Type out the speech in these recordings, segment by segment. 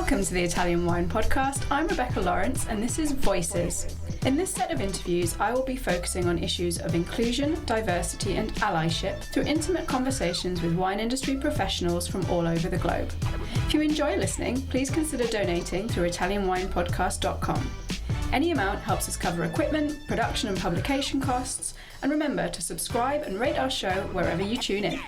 Welcome to the Italian Wine Podcast. I'm Rebecca Lawrence and this is Voices. In this set of interviews, I will be focusing on issues of inclusion, diversity and allyship through intimate conversations with wine industry professionals from all over the globe. If you enjoy listening, please consider donating through ItalianWinePodcast.com. Any amount helps us cover equipment, production and publication costs, and remember to subscribe and rate our show wherever you tune in.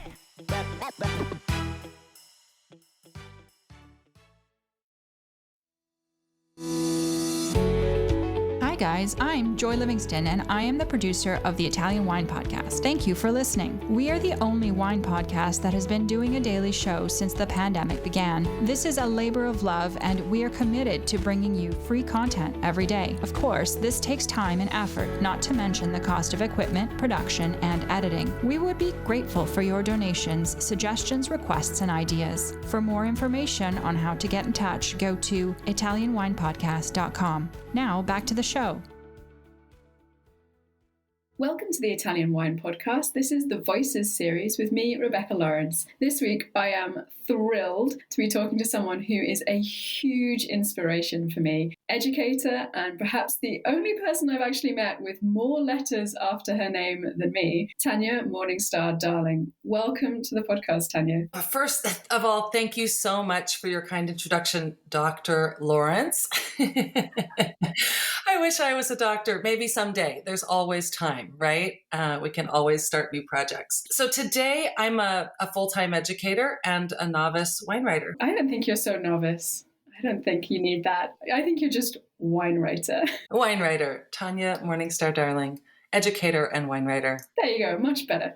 Hi guys, I'm Joy Livingston and I am the producer of the Italian Wine Podcast. Thank you for listening. We are the only wine podcast that has been doing a daily show since the pandemic began. This is a labor of love and we are committed to bringing you free content every day. Of course, this takes time and effort, not to mention the cost of equipment, production, and editing. We would be grateful for your donations, suggestions, requests, and ideas. For more information on how to get in touch, go to ItalianWinePodcast.com. Now, back to the show. Welcome to the Italian Wine Podcast. This is the Voices series with me, Rebecca Lawrence. This week, I am thrilled to be talking to someone who is a huge inspiration for me, educator, and perhaps the only person I've actually met with more letters after her name than me, Tanya Morning Star Darling. Welcome to the podcast, Tanya. First of all, thank you so much for your kind introduction, Dr. Lawrence. I wish I was a doctor. Maybe someday. There's always time, right? We can always start new projects. So today I'm a full-time educator and a novice wine writer. I don't think you're so novice. I don't think you need that. I think you're just wine writer. Wine writer, Tanya Morning Star Darling, educator and wine writer. There you go, much better.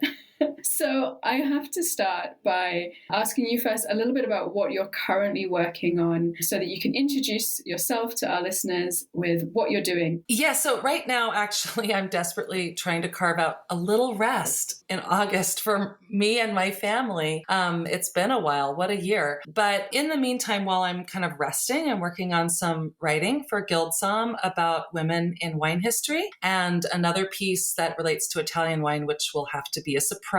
So I have to start by asking you first a little bit about what you're currently working on so that you can introduce yourself to our listeners with what you're doing. Yeah, so right now, actually, I'm desperately trying to carve out a little rest in August for me and my family. It's been a while, what a year. But in the meantime, while I'm kind of resting, I'm working on some writing for Guildsom about women in wine history and another piece that relates to Italian wine, which will have to be a surprise.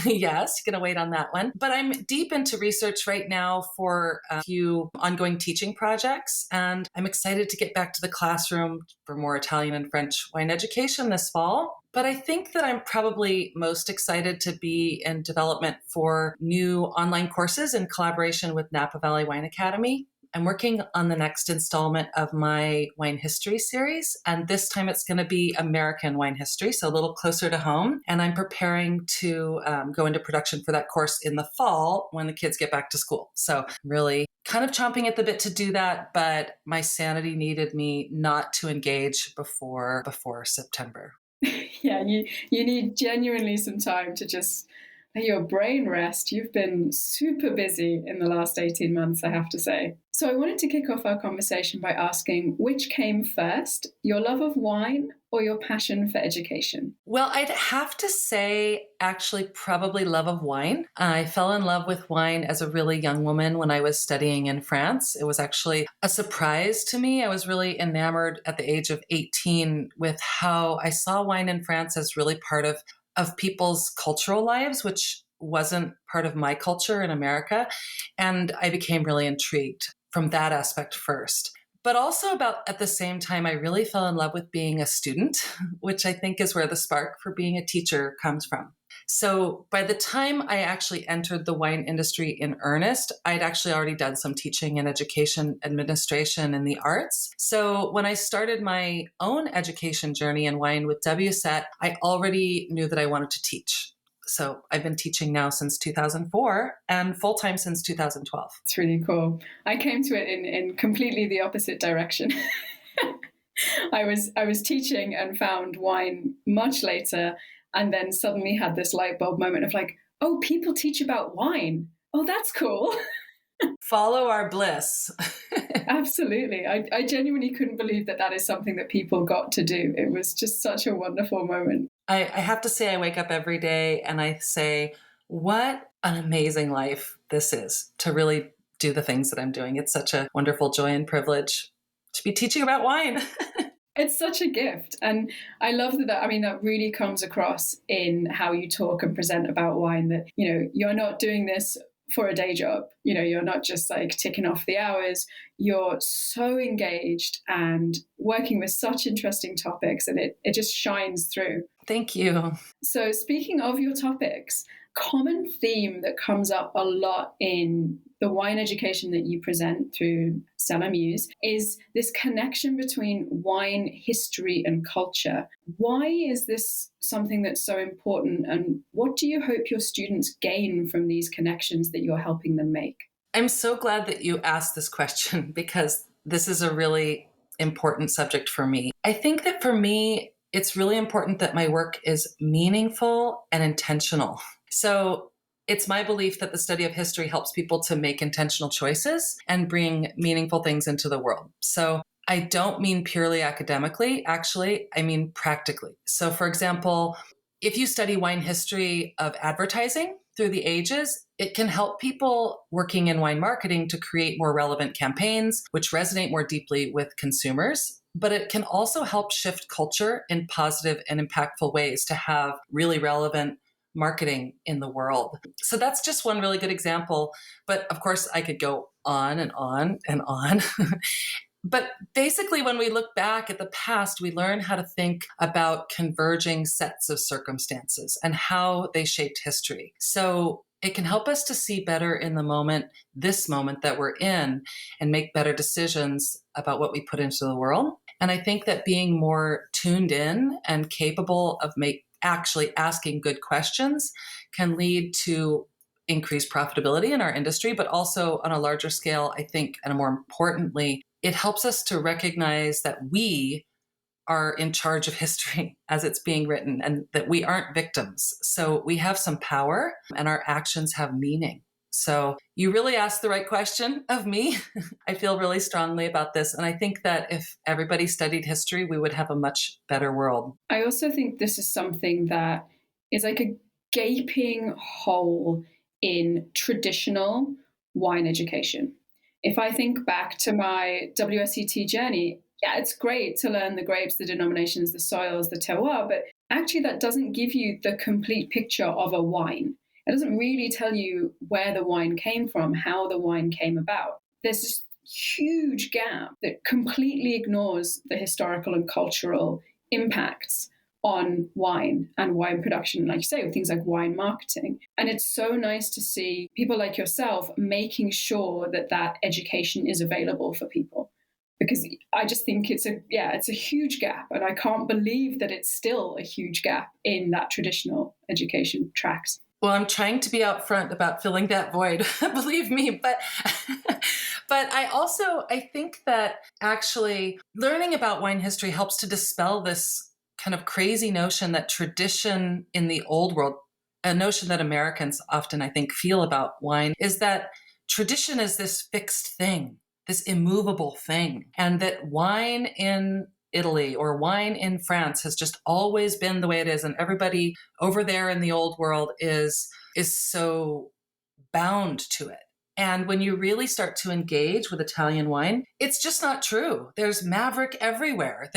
Yes, you're going to wait on that one. But I'm deep into research right now for a few ongoing teaching projects, and I'm excited to get back to the classroom for more Italian and French wine education this fall. But I think that I'm probably most excited to be in development for new online courses in collaboration with Napa Valley Wine Academy. I'm working on the next installment of my wine history series, and this time it's going to be American wine history, so a little closer to home. And I'm preparing to go into production for that course in the fall when the kids get back to school. So really kind of chomping at the bit to do that, but my sanity needed me not to engage before September. Yeah, you need genuinely some time to just let your brain rest. You've been super busy in the last 18 months, I have to say. So I wanted to kick off our conversation by asking, which came first, your love of wine or your passion for education? Well, I'd have to say, actually, probably love of wine. I fell in love with wine as a really young woman when I was studying in France. It was actually a surprise to me. I was really enamored at the age of 18 with how I saw wine in France as really part of people's cultural lives, which wasn't part of my culture in America. And I became really intrigued from that aspect first. But also about at the same time, I really fell in love with being a student, which I think is where the spark for being a teacher comes from. So by the time I actually entered the wine industry in earnest, I'd actually already done some teaching in education administration and the arts. So when I started my own education journey in wine with WSET, I already knew that I wanted to teach. So I've been teaching now since 2004 and full-time since 2012. It's really cool. I came to it in completely the opposite direction. I was teaching and found wine much later, and then suddenly had this light bulb moment of like, oh, people teach about wine. Oh, that's cool. Follow our bliss. Absolutely. I genuinely couldn't believe that is something that people got to do. It was just such a wonderful moment. I have to say, I wake up every day and I say, what an amazing life this is to really do the things that I'm doing. It's such a wonderful joy and privilege to be teaching about wine. It's such a gift. And I love that really comes across in how you talk and present about wine, that, you're not doing this for a day job. You're not just like ticking off the hours. You're so engaged and working with such interesting topics, and it just shines through. Thank you. So speaking of your topics, common theme that comes up a lot in the wine education that you present through Cellar Muse is this connection between wine history and culture. Why is this something that's so important, and what do you hope your students gain from these connections that you're helping them make? I'm so glad that you asked this question because this is a really important subject for me. I think that for me, it's really important that my work is meaningful and intentional. So it's my belief that the study of history helps people to make intentional choices and bring meaningful things into the world. So I don't mean purely academically, actually, I mean practically. So for example, if you study wine history of advertising through the ages, it can help people working in wine marketing to create more relevant campaigns, which resonate more deeply with consumers. But it can also help shift culture in positive and impactful ways to have really relevant marketing in the world. So that's just one really good example. But of course, I could go on and on and on. But basically, when we look back at the past, we learn how to think about converging sets of circumstances and how they shaped history. So it can help us to see better in the moment, this moment that we're in, and make better decisions about what we put into the world. And I think that being more tuned in and capable of actually asking good questions can lead to increased profitability in our industry, but also on a larger scale, I think, and more importantly, it helps us to recognize that we are in charge of history as it's being written and that we aren't victims. So we have some power and our actions have meaning. So you really asked the right question of me. I feel really strongly about this. And I think that if everybody studied history, we would have a much better world. I also think this is something that is like a gaping hole in traditional wine education. If I think back to my WSET journey, yeah, it's great to learn the grapes, the denominations, the soils, the terroir, but actually that doesn't give you the complete picture of a wine. It doesn't really tell you where the wine came from, how the wine came about. There's this huge gap that completely ignores the historical and cultural impacts on wine and wine production, like you say, with things like wine marketing. And it's so nice to see people like yourself making sure that that education is available for people. Because I just think it's a huge gap. And I can't believe that it's still a huge gap in that traditional education tracks. Well, I'm trying to be upfront about filling that void, believe me. But I think that actually learning about wine history helps to dispel this kind of crazy notion that tradition in the old world, a notion that Americans often, I think, feel about wine, is that tradition is this fixed thing, this immovable thing, and that wine in Italy or wine in France has just always been the way it is. And everybody over there in the old world is so bound to it. And when you really start to engage with Italian wine, it's just not true. There's maverick everywhere.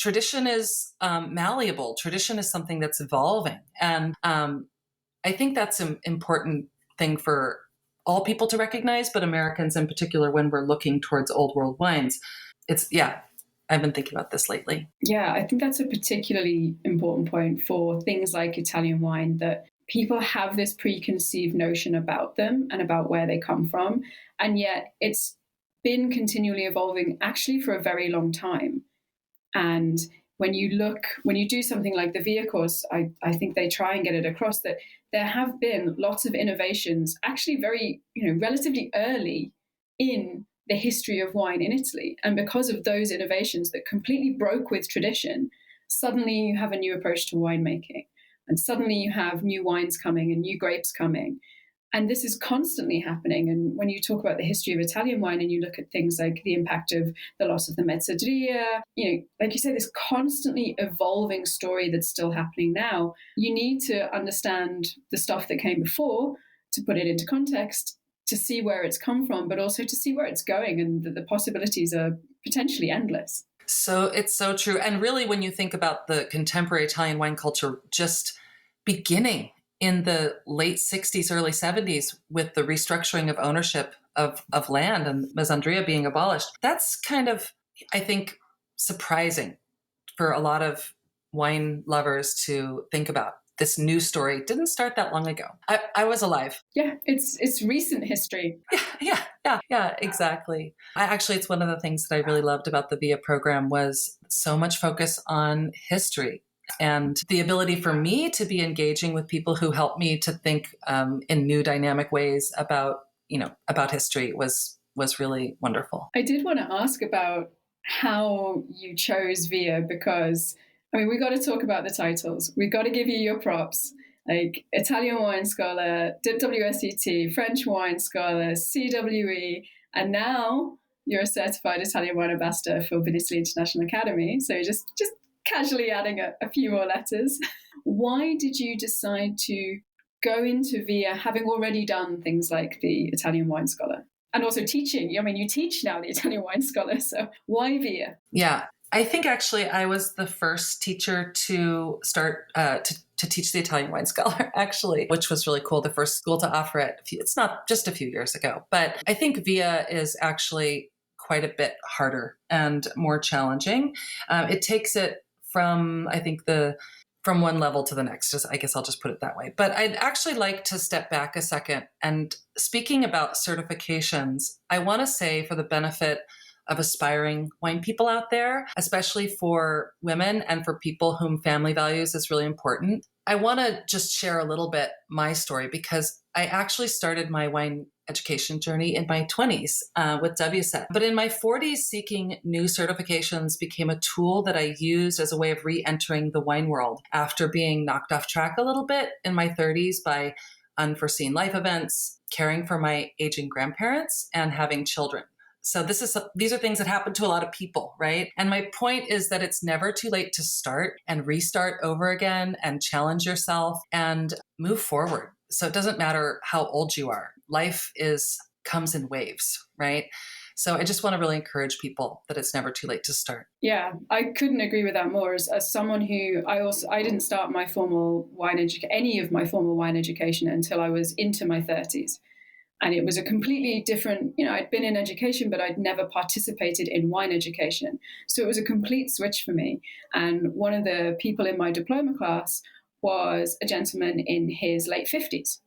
Tradition is malleable. Tradition is something that's evolving. And I think that's an important thing for all people to recognize, but Americans in particular, when we're looking towards old world wines. I've been thinking about this lately. Yeah, I think that's a particularly important point for things like Italian wine, that people have this preconceived notion about them and about where they come from. And yet it's been continually evolving actually for a very long time. And when you do something like the VIA course, I think they try and get it across that there have been lots of innovations actually very, relatively early in the history of wine in Italy. And because of those innovations that completely broke with tradition, suddenly you have a new approach to winemaking. And suddenly you have new wines coming and new grapes coming. And this is constantly happening. And when you talk about the history of Italian wine and you look at things like the impact of the loss of the mezzadria, like you say, this constantly evolving story that's still happening now, you need to understand the stuff that came before to put it into context, to see where it's come from, but also to see where it's going, and the possibilities are potentially endless. So it's so true. And really, when you think about the contemporary Italian wine culture just beginning in the late 60s, early 70s with the restructuring of ownership of land and Mesandria being abolished. That's kind of, I think, surprising for a lot of wine lovers to think about. This news story didn't start that long ago. I was alive. Yeah, it's recent history. Yeah, exactly. It's one of the things that I really loved about the VIA program was so much focus on history and the ability for me to be engaging with people who helped me to think in new dynamic ways about history was really wonderful. I did want to ask about how you chose VIA because, we got to talk about the titles. We got to give you your props. Like Italian wine scholar, WSET, French wine scholar, CWE, and now you're a certified Italian wine ambassador for Vinitaly International Academy. So just casually adding a few more letters. Why did you decide to go into VIA having already done things like the Italian wine scholar and also teaching? You teach now the Italian wine scholar. So why VIA? Yeah. I think actually I was the first teacher to start to teach the Italian wine scholar, actually, which was really cool. The first school to offer it. It's not just a few years ago, but I think VIA is actually quite a bit harder and more challenging. It takes it from, I think, from one level to the next. I guess I'll just put it that way. But I'd actually like to step back a second. And speaking about certifications, I want to say for the benefit of aspiring wine people out there, especially for women and for people whom family values is really important. I want to just share a little bit my story because I actually started my wine education journey in my 20s with WSET. But in my 40s, seeking new certifications became a tool that I used as a way of re-entering the wine world after being knocked off track a little bit in my 30s by unforeseen life events, caring for my aging grandparents, and having children. So these are things that happen to a lot of people, right? And my point is that it's never too late to start and restart over again and challenge yourself and move forward. So it doesn't matter how old you are. Life comes in waves, right? So I just want to really encourage people that it's never too late to start. Yeah, I couldn't agree with that more. As someone who I didn't start my any of my formal wine education until I was into my 30s. And it was a completely different, I'd been in education, but I'd never participated in wine education. So it was a complete switch for me. And one of the people in my diploma class was a gentleman in his late 50s.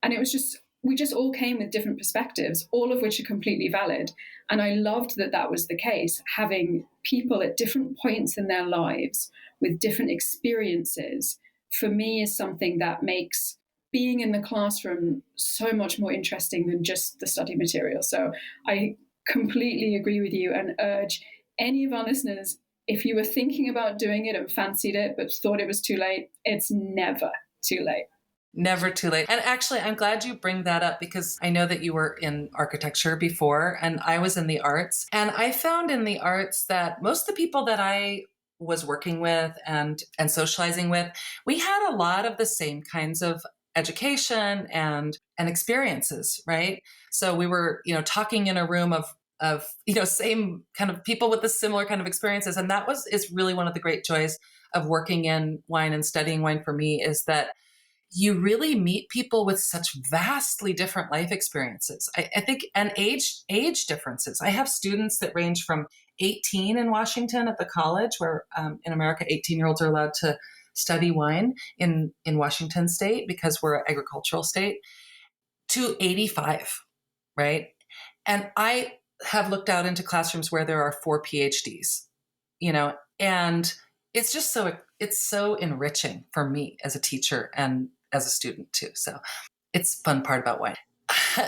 And it was we just all came with different perspectives, all of which are completely valid. And I loved that was the case, having people at different points in their lives with different experiences, for me is something that makes being in the classroom so much more interesting than just the study material. So I completely agree with you and urge any of our listeners, if you were thinking about doing it and fancied it, but thought it was too late, it's never too late. Never too late. And actually, I'm glad you bring that up because I know that you were in architecture before and I was in the arts. And I found in the arts that most of the people that I was working with and socializing with, we had a lot of the same kinds of education and experiences, right? So we were, talking in a room of same kind of people with the similar kind of experiences. And is really one of the great joys of working in wine and studying wine for me is that you really meet people with such vastly different life experiences. I think, and age differences. I have students that range from 18 in Washington at the college where in America, 18-year-olds are allowed to study wine in Washington state because we're an agricultural state, to 85, right? And I have looked out into classrooms where there are 4 PhDs, and it's just it's so enriching for me as a teacher and as a student too. So it's a fun part about wine.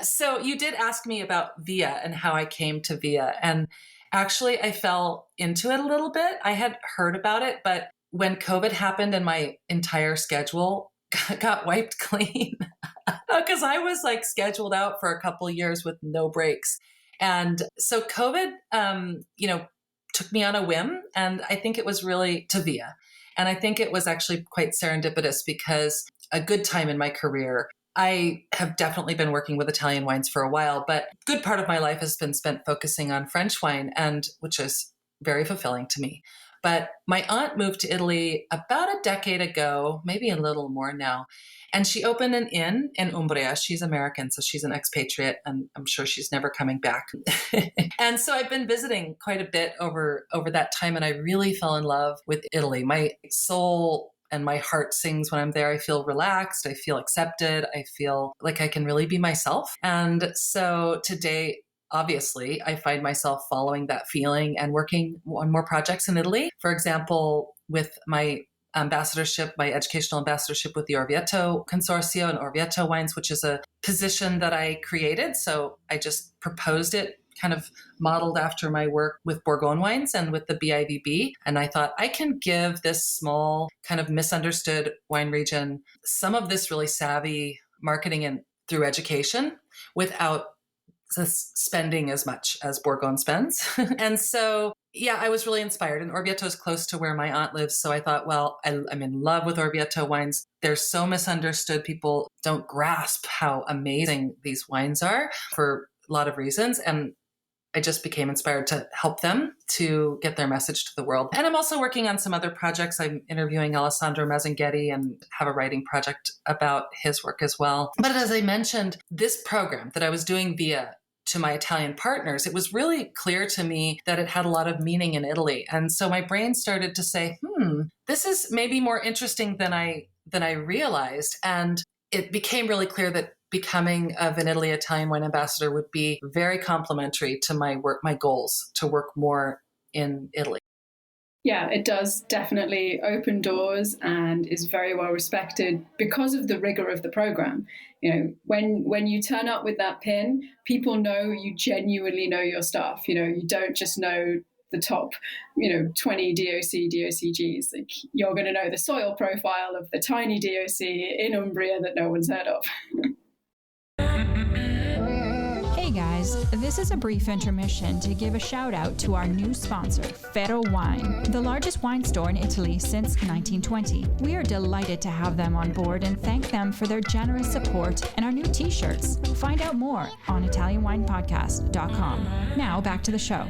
So you did ask me about VIA and how I came to VIA. And actually I fell into it a little bit. I had heard about it, but when COVID happened and my entire schedule got wiped clean because I was scheduled out for a couple of years with no breaks. And so COVID, took me on a whim, and I think it was really to VIA. And I think it was actually quite serendipitous because a good time in my career, I have definitely been working with Italian wines for a while, but a good part of my life has been spent focusing on French wine, and which is very fulfilling to me. But my aunt moved to Italy about a decade ago, maybe a little more now. And she opened an inn in Umbria. She's American, so she's an expatriate, and I'm sure she's never coming back. And so I've been visiting quite a bit over that time, and I really fell in love with Italy. My soul and my heart sings when I'm there. I feel relaxed. I feel accepted. I feel like I can really be myself. And so today, obviously, I find myself following that feeling and working on more projects in Italy. For example, with my ambassadorship, my educational ambassadorship with the Orvieto Consortio and Orvieto Wines, which is a position that I created. So I just proposed it, kind of modeled after my work with Bourgogne Wines and with the BIVB. And I thought I can give this small, kind of misunderstood wine region some of this really savvy marketing and through education without spending as much as Bourgogne spends. And so, yeah, I was really inspired. And Orvieto is close to where my aunt lives. So I thought, well, I'm in love with Orvieto wines. They're so misunderstood. People don't grasp how amazing these wines are for a lot of reasons. And I just became inspired to help them to get their message to the world. And I'm also working on some other projects. I'm interviewing Alessandro Mazzinghetti and have a writing project about his work as well. But as I mentioned, this program that I was doing via to my Italian partners, it was really clear to me that it had a lot of meaning in Italy. And so my brain started to say, this is maybe more interesting than I realized. And it became really clear that becoming a Vinitaly Italian wine ambassador would be very complementary to my work, my goals to work more in Italy. Yeah, it does definitely open doors and is very well respected because of the rigor of the program. You know, when you turn up with that pin, people know you genuinely know your stuff. You know, you don't just know the top, 20 DOCGs. Like, you're going to know the soil profile of the tiny DOC in Umbria that no one's heard of. Hey guys, this is a brief intermission to give a shout out to our new sponsor, Ferro Wine, the largest wine store in Italy since 1920. We are delighted to have them on board and thank them for their generous support and our new t-shirts. Find out more on ItalianWinePodcast.com. Now back to the show.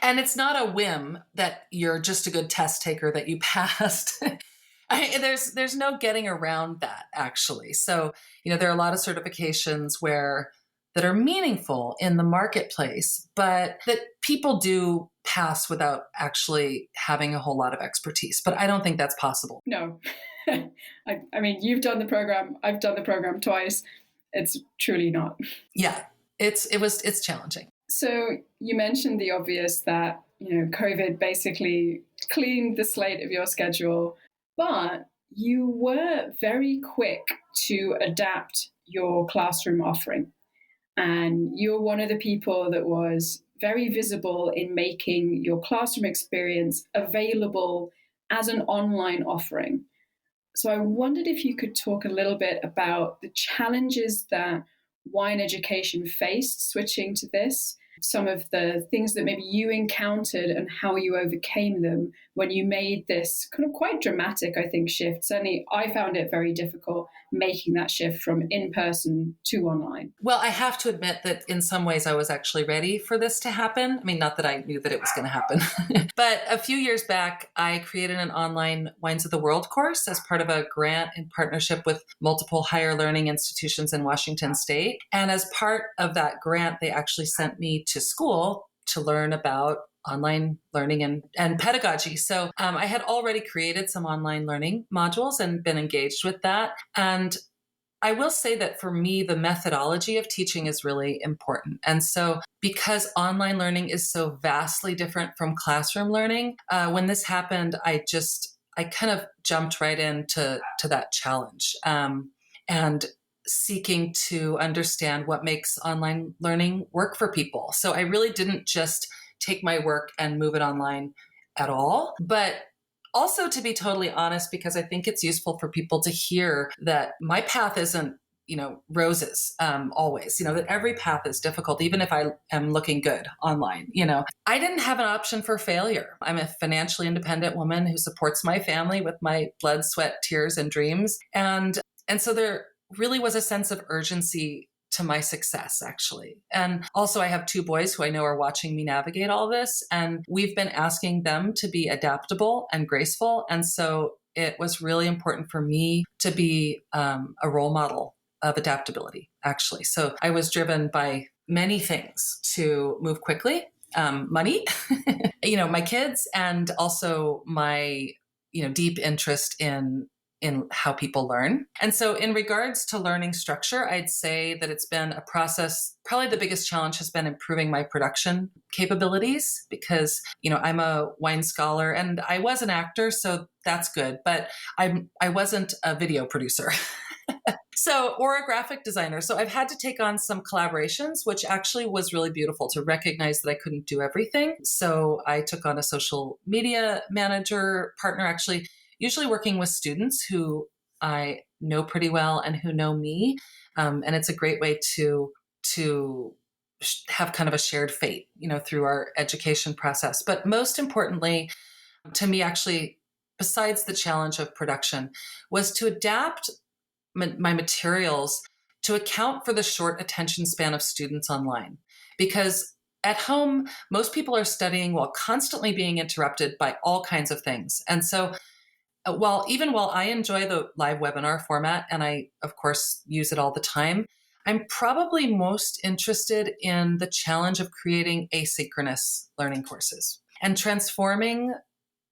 And it's not a whim that you're just a good test taker that you passed. There's no getting around that, actually. So, there are a lot of certifications that are meaningful in the marketplace, but that people do pass without actually having a whole lot of expertise. But I don't think that's possible. No. I mean, you've done the program. I've done the program twice. It's truly not. Yeah, it's challenging. So you mentioned the obvious that, COVID basically cleaned the slate of your schedule. But you were very quick to adapt your classroom offering. And you're one of the people that was very visible in making your classroom experience available as an online offering. So I wondered if you could talk a little bit about the challenges that wine education faced switching to this, some of the things that maybe you encountered and how you overcame them when you made this kind of quite dramatic, I think, shift. Certainly, I found it very difficult making that shift from in-person to online. Well, I have to admit that in some ways I was actually ready for this to happen. I mean, not that I knew that it was going to happen. But a few years back, I created an online Wines of the World course as part of a grant in partnership with multiple higher learning institutions in Washington State. And as part of that grant, they actually sent me to school to learn about online learning and pedagogy. So I had already created some online learning modules and been engaged with that. And I will say that for me, the methodology of teaching is really important. And so because online learning is so vastly different from classroom learning, when this happened, I kind of jumped right into that challenge and seeking to understand what makes online learning work for people. So I really didn't just take my work and move it online at all, but also to be totally honest, because I think it's useful for people to hear that my path isn't, roses always, that every path is difficult, even if I am looking good online. I didn't have an option for failure. I'm a financially independent woman who supports my family with my blood, sweat, tears, and dreams. And so there really was a sense of urgency to my success, actually. And also I have 2 boys who I know are watching me navigate all this. And we've been asking them to be adaptable and graceful. And so it was really important for me to be a role model of adaptability, actually. So I was driven by many things to move quickly, money, my kids, and also my, deep interest in how people learn. And so in regards to learning structure, I'd say that it's been a process. Probably the biggest challenge has been improving my production capabilities because, I'm a wine scholar and I was an actor, so that's good, but I wasn't a video producer. Or a graphic designer. So I've had to take on some collaborations, which actually was really beautiful to recognize that I couldn't do everything. So I took on a social media manager partner, actually, usually working with students who I know pretty well and who know me. And it's a great way to have kind of a shared fate, through our education process. But most importantly, to me, actually, besides the challenge of production, was to adapt my materials to account for the short attention span of students online. Because at home, most people are studying while constantly being interrupted by all kinds of things. And so while I enjoy the live webinar format, and I, of course, use it all the time, I'm probably most interested in the challenge of creating asynchronous learning courses and transforming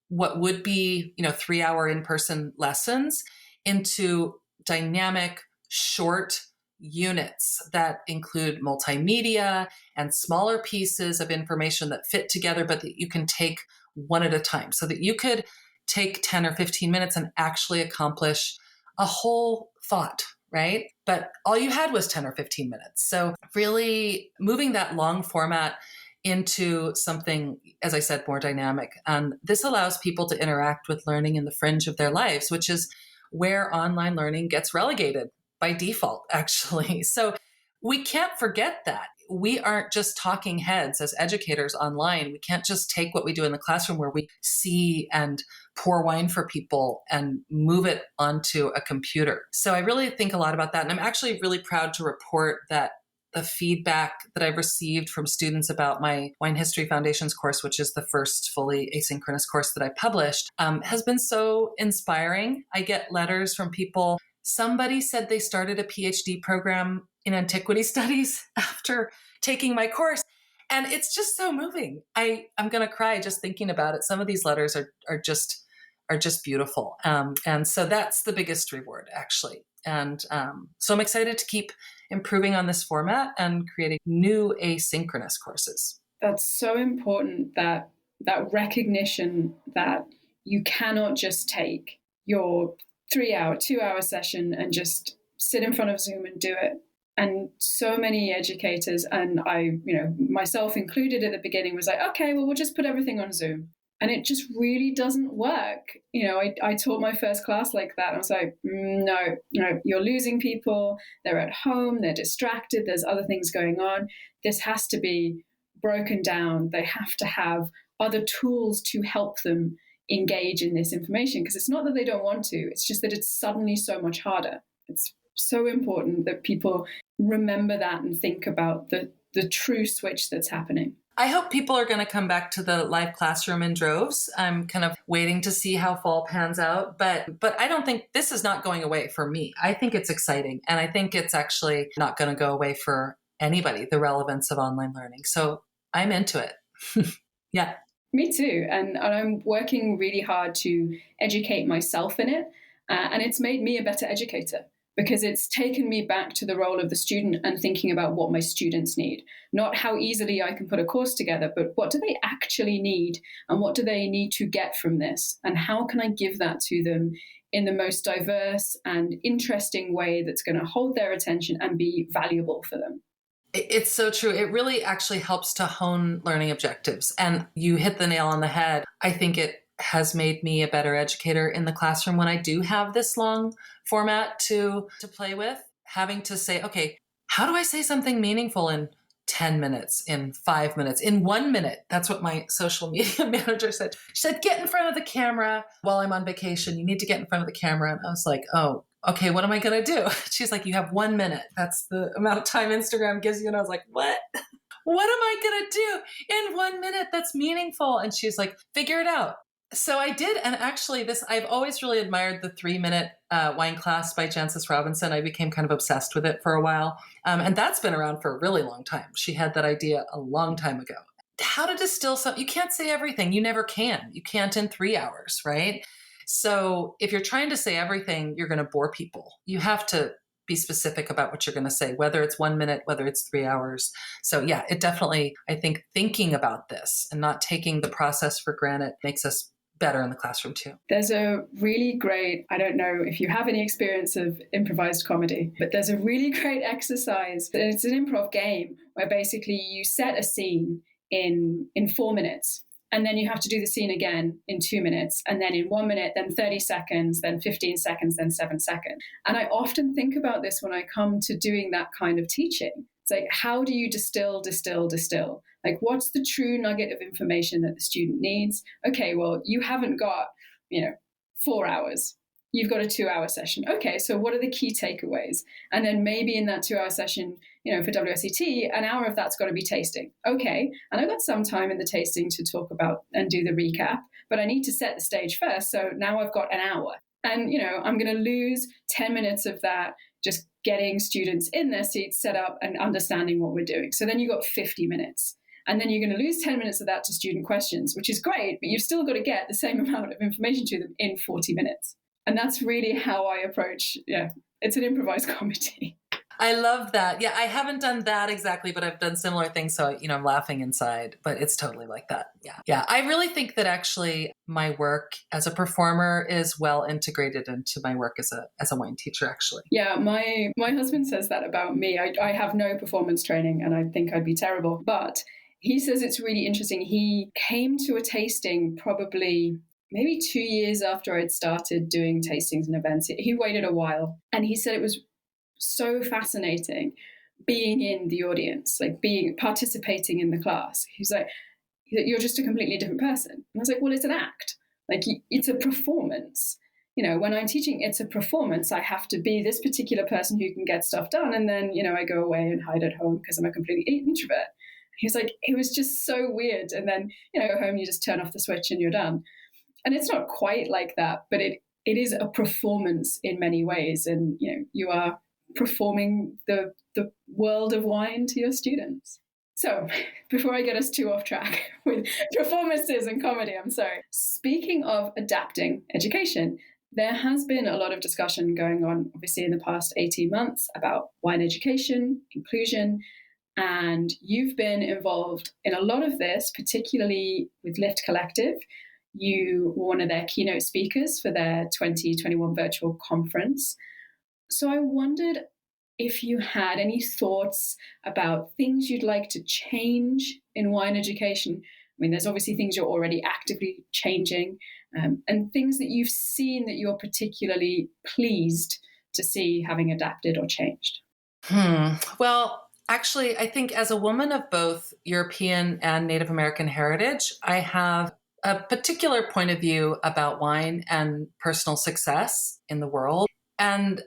what would be, 3-hour in-person lessons into dynamic, short units that include multimedia and smaller pieces of information that fit together, but that you can take one at a time so that you could take 10 or 15 minutes and actually accomplish a whole thought, right? But all you had was 10 or 15 minutes. So really moving that long format into something, as I said, more dynamic. And this allows people to interact with learning in the fringe of their lives, which is where online learning gets relegated by default, actually. So we can't forget that. We aren't just talking heads as educators online. We can't just take what we do in the classroom where we see and pour wine for people and move it onto a computer. So I really think a lot about that. And I'm actually really proud to report that the feedback that I've received from students about my Wine History Foundations course, which is the first fully asynchronous course that I published, has been so inspiring. I get letters from people. Somebody said they started a PhD program in antiquity studies after taking my course. And it's just so moving. I'm going to cry just thinking about it. Some of these letters are just beautiful. And so that's the biggest reward, actually. And so I'm excited to keep improving on this format and creating new asynchronous courses. That's so important, that recognition that you cannot just take your 3-hour, 2-hour session and just sit in front of Zoom and do it. And so many educators, and I, myself included at the beginning, was like, okay, well, we'll just put everything on Zoom. And it just really doesn't work. I taught my first class like that. I was like, no, you're losing people. They're at home. They're distracted. There's other things going on. This has to be broken down. They have to have other tools to help them engage in this information, because it's not that they don't want to. It's just that it's suddenly so much harder. It's so important that people remember that and think about the true switch that's happening. I hope people are going to come back to the live classroom in droves. I'm kind of waiting to see how fall pans out, but I don't think this is not going away for me. I think it's exciting, and I think it's actually not going to go away for anybody, the relevance of online learning. So I'm into it. Yeah. Me too. And I'm working really hard to educate myself in it. And it's made me a better educator, because it's taken me back to the role of the student and thinking about what my students need. Not how easily I can put a course together, but what do they actually need, and what do they need to get from this? And how can I give that to them in the most diverse and interesting way that's going to hold their attention and be valuable for them? It's so true. It really actually helps to hone learning objectives. And you hit the nail on the head. I think it has made me a better educator in the classroom when I do have this long format to play with, having to say, okay, how do I say something meaningful in 10 minutes, in 5 minutes, in 1 minute? That's what my social media manager said. She said, get in front of the camera while I'm on vacation. You need to get in front of the camera. And I was like, oh, okay, what am I going to do? She's like, you have 1 minute. That's the amount of time Instagram gives you. And I was like, what? What am I going to do in 1 minute that's meaningful? And she's like, figure it out. So I did. And actually I've always really admired the 3-minute wine class by Jancis Robinson. I became kind of obsessed with it for a while. And that's been around for a really long time. She had that idea a long time ago. How to distill something. You can't say everything. You never can. You can't in 3 hours, right? So if you're trying to say everything, you're going to bore people. You have to be specific about what you're going to say, whether it's 1 minute, whether it's 3 hours. So yeah, it definitely, I think thinking about this and not taking the process for granted makes us better in the classroom too. There's a really great, I don't know if you have any experience of improvised comedy, but there's a really great exercise. And it's an improv game where basically you set a scene in 4 minutes. And then you have to do the scene again in 2 minutes, and then in 1 minute, then 30 seconds, then 15 seconds, then 7 seconds. And I often think about this when I come to doing that kind of teaching. It's like, how do you distill? Like, what's the true nugget of information that the student needs? Okay, well, you haven't got, 4 hours. You've got a 2-hour session. Okay, so what are the key takeaways? And then maybe in that 2-hour session, for WSET, an hour of that's got to be tasting. Okay, and I've got some time in the tasting to talk about and do the recap, but I need to set the stage first. So now I've got an hour. And, I'm going to lose 10 minutes of that just getting students in their seats, set up and understanding what we're doing. So then you've got 50 minutes. And then you're going to lose 10 minutes of that to student questions, which is great, but you've still got to get the same amount of information to them in 40 minutes. And that's really how I approach, it's an improvised comedy. I love that. Yeah, I haven't done that exactly, but I've done similar things. So, I'm laughing inside, but it's totally like that. Yeah. Yeah. I really think that actually my work as a performer is well integrated into my work as a wine teacher, actually. Yeah. My husband says that about me. I have no performance training and I think I'd be terrible, but he says it's really interesting. He came to a tasting probably maybe 2 years after I'd started doing tastings and events. He waited a while and he said it was so fascinating being in the audience, like participating in the class. He's like, you're just a completely different person. And I was like, well, it's an act. Like, it's a performance. When I'm teaching, it's a performance. I have to be this particular person who can get stuff done. And then, I go away and hide at home because I'm a complete introvert. He was like, it was just so weird. And then, go home, you just turn off the switch and you're done. And it's not quite like that, but it is a performance in many ways. And, you are performing the world of wine to your students. So before I get us too off track with performances and comedy, I'm sorry. Speaking of adapting education, there has been a lot of discussion going on, obviously, in the past 18 months about wine education, inclusion, and you've been involved in a lot of this, particularly with Lift Collective. You were one of their keynote speakers for their 2021 virtual conference. So I wondered if you had any thoughts about things you'd like to change in wine education. I mean, there's obviously things you're already actively changing, and things that you've seen that you're particularly pleased to see having adapted or changed. Well, actually, I think as a woman of both European and Native American heritage, I have a particular point of view about wine and personal success in the world. And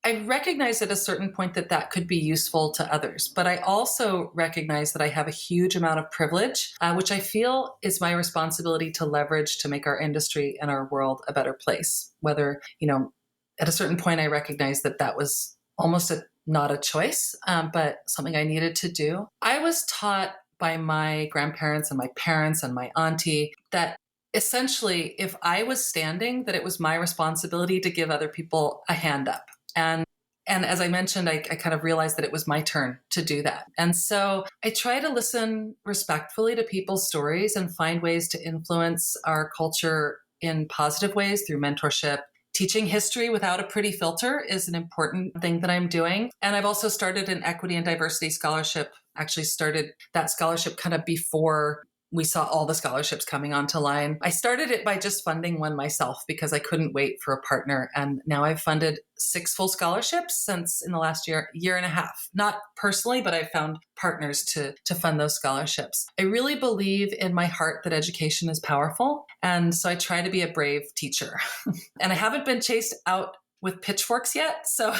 I recognize at a certain point that could be useful to others, but I also recognize that I have a huge amount of privilege, which I feel is my responsibility to leverage to make our industry and our world a better place. Whether, at a certain point, I recognize that was almost not a choice, but something I needed to do. I was taught by my grandparents and my parents and my auntie that essentially, if I was standing, that it was my responsibility to give other people a hand up. And as I mentioned, I kind of realized that it was my turn to do that. And so I try to listen respectfully to people's stories and find ways to influence our culture in positive ways through mentorship. Teaching history without a pretty filter is an important thing that I'm doing. And I've also started an equity and diversity scholarship, actually started that scholarship kind of before we saw all the scholarships coming onto line. I started it by just funding one myself because I couldn't wait for a partner. And now I've funded 6 full scholarships since in the last year and a half. Not personally, but I found partners to fund those scholarships. I really believe in my heart that education is powerful. And so I try to be a brave teacher. And I haven't been chased out with pitchforks yet. So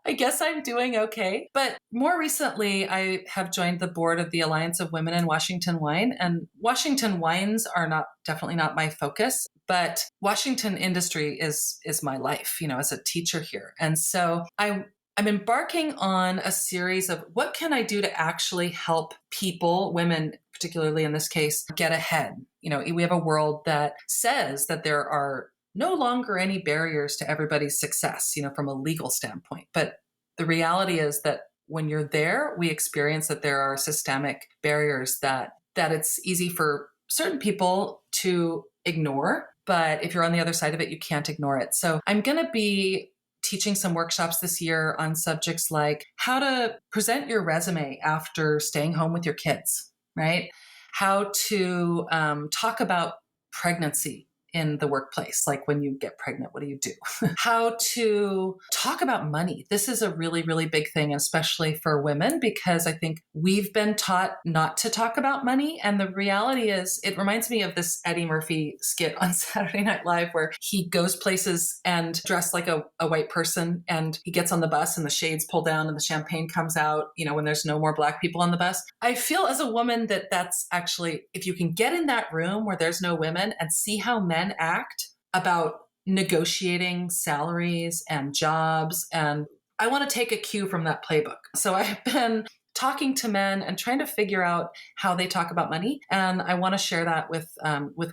I guess I'm doing okay. But more recently, I have joined the board of the Alliance of Women in Washington Wine. And Washington wines are definitely not my focus, but Washington industry is my life, as a teacher here. And so I'm embarking on a series of what can I do to actually help people, women particularly in this case, get ahead. We have a world that says that there are no longer any barriers to everybody's success, from a legal standpoint. But the reality is that when you're there, we experience that there are systemic barriers that it's easy for certain people to ignore. But if you're on the other side of it, you can't ignore it. So I'm going to be teaching some workshops this year on subjects like how to present your resume after staying home with your kids, right? How to talk about pregnancy in the workplace. Like when you get pregnant, what do you do? How to talk about money. This is a really, really big thing, especially for women, because I think we've been taught not to talk about money. And the reality is, it reminds me of this Eddie Murphy skit on Saturday Night Live where he goes places and dressed like a white person, and he gets on the bus and the shades pull down and the champagne comes out, when there's no more Black people on the bus. I feel as a woman that that's actually, if you can get in that room where there's no women and see how men act about negotiating salaries and jobs. And I want to take a cue from that playbook. So I've been talking to men and trying to figure out how they talk about money. And I want to share that with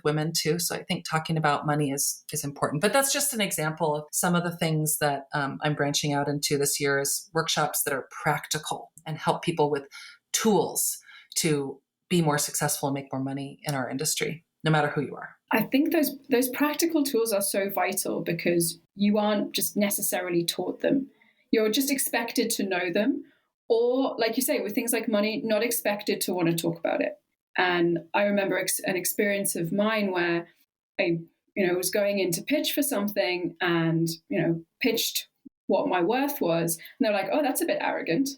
women too. So I think talking about money is important. But that's just an example of some of the things that I'm branching out into this year is workshops that are practical and help people with tools to be more successful and make more money in our industry, no matter who you are. I think those practical tools are so vital because you aren't just necessarily taught them. You're just expected to know them. Or, like you say, with things like money, not expected to want to talk about it. And I remember an experience of mine where I, was going in to pitch for something and, pitched what my worth was. And they're like, oh, that's a bit arrogant.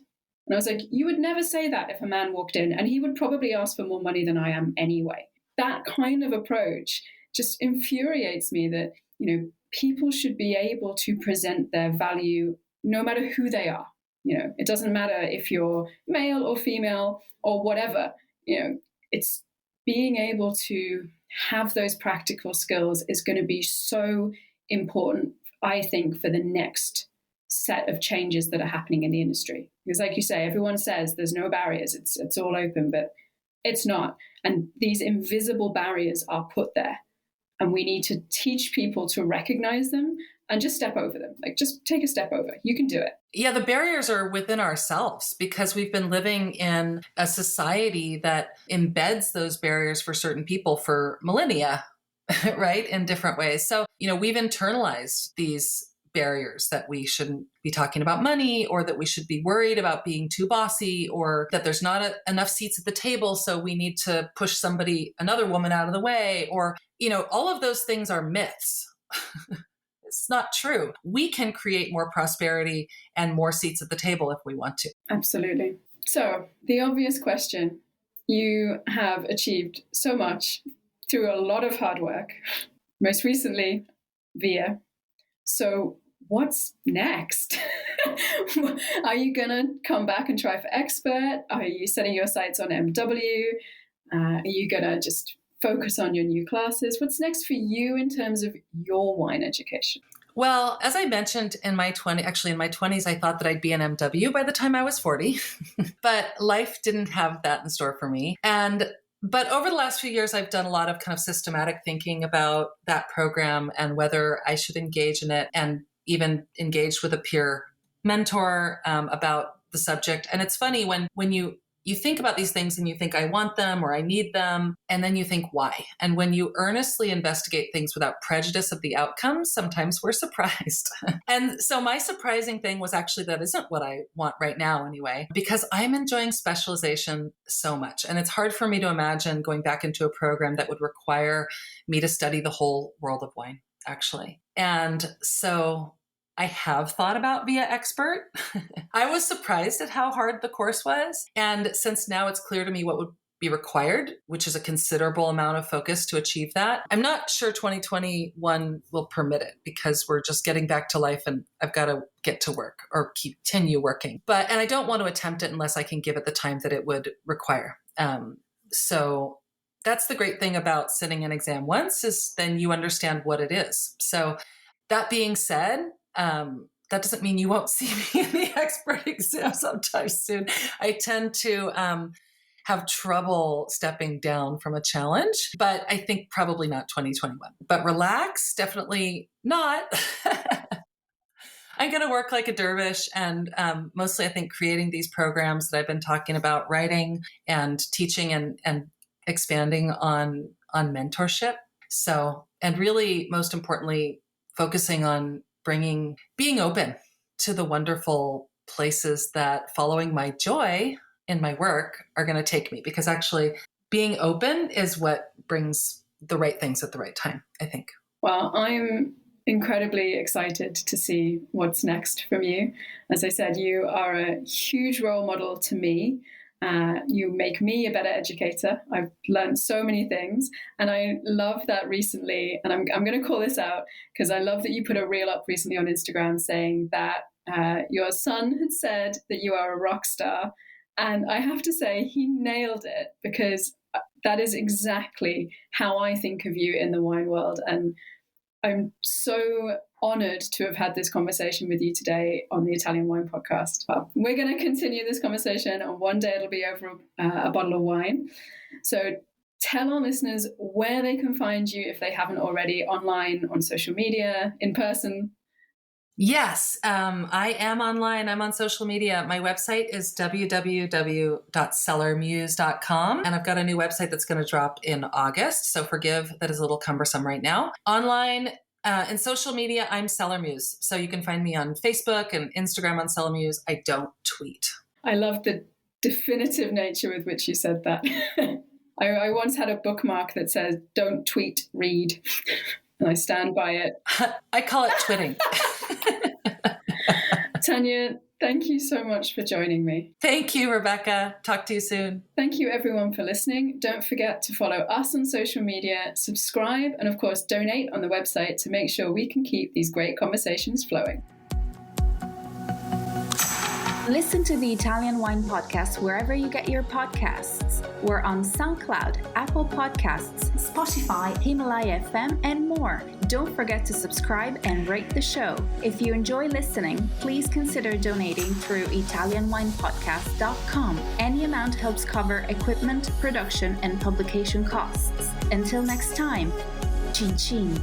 And I was like, you would never say that if a man walked in, and he would probably ask for more money than I am anyway. That kind of approach just infuriates me that, people should be able to present their value no matter who they are. It doesn't matter if you're male or female or whatever, it's being able to have those practical skills is going to be so important, I think, for the next set of changes that are happening in the industry. Because like you say, everyone says there's no barriers, it's all open, but it's not. And these invisible barriers are put there. And we need to teach people to recognize them and just step over them. Like, just take a step over. You can do it. Yeah, the barriers are within ourselves because we've been living in a society that embeds those barriers for certain people for millennia, right? In different ways. So, we've internalized these barriers that we shouldn't be talking about money, or that we should be worried about being too bossy, or that there's not enough seats at the table, so we need to push another woman out of the way, or, all of those things are myths. It's not true. We can create more prosperity and more seats at the table if we want to. Absolutely. So the obvious question, you have achieved so much through a lot of hard work, most recently via. So what's next? Are you going to come back and try for expert? Are you setting your sights on MW? Are you going to just focus on your new classes? What's next for you in terms of your wine education? Well, as I mentioned in my 20s, I thought that I'd be an MW by the time I was 40, but life didn't have that in store for me. But over the last few years, I've done a lot of kind of systematic thinking about that program and whether I should engage in it, and even engaged with a peer mentor about the subject. And it's funny when you think about these things and you think, I want them or I need them, and then you think, why? And when you earnestly investigate things without prejudice of the outcomes, sometimes we're surprised. And so my surprising thing was actually that isn't what I want right now anyway, because I'm enjoying specialization so much. And it's hard for me to imagine going back into a program that would require me to study the whole world of wine, actually. And so I have thought about Via Expert. I was surprised at how hard the course was. And since now it's clear to me what would be required, which is a considerable amount of focus to achieve that. I'm not sure 2021 will permit it because we're just getting back to life and I've got to get to work or continue working. And I don't want to attempt it unless I can give it the time that it would require. So that's the great thing about sitting an exam once is then you understand what it is. So that being said, that doesn't mean you won't see me in the expert exam sometime soon. I tend to have trouble stepping down from a challenge, but I think probably not 2021. But relax, definitely not. I'm going to work like a dervish and mostly I think creating these programs that I've been talking about, writing and teaching and expanding on mentorship. So, and really most importantly, focusing on being open to the wonderful places that following my joy in my work are going to take me, because actually being open is what brings the right things at the right time, I think. Well, I'm incredibly excited to see what's next from you. As I said, you are a huge role model to me. You make me a better educator. I've learned so many things. And I love that recently, and I'm going to call this out because I love that you put a reel up recently on Instagram saying that your son had said that you are a rock star. And I have to say he nailed it, because that is exactly how I think of you in the wine world. And I'm so honored to have had this conversation with you today on the Italian Wine Podcast. Well, we're going to continue this conversation, and one day it'll be over a bottle of wine. So tell our listeners where they can find you if they haven't already, online, on social media, in person. Yes, I am online. I'm on social media. My website is www.cellarmuse.com. And I've got a new website that's going to drop in August. So forgive that is a little cumbersome right now. Online and social media, I'm Cellar Muse. So you can find me on Facebook and Instagram on Cellar Muse. I don't tweet. I love the definitive nature with which you said that. I once had a bookmark that says, "Don't tweet, read." And I stand by it. I call it twitting. Tanya, thank you so much for joining me. Thank you, Rebecca. Talk to you soon. Thank you, everyone, for listening. Don't forget to follow us on social media, subscribe, and of course, donate on the website to make sure we can keep these great conversations flowing. Listen to the Italian Wine Podcast wherever you get your podcasts. We're on SoundCloud, Apple Podcasts, Spotify, Himalaya FM, and more. Don't forget to subscribe and rate the show. If you enjoy listening, please consider donating through ItalianWinePodcast.com. Any amount helps cover equipment, production, and publication costs. Until next time, cin cin.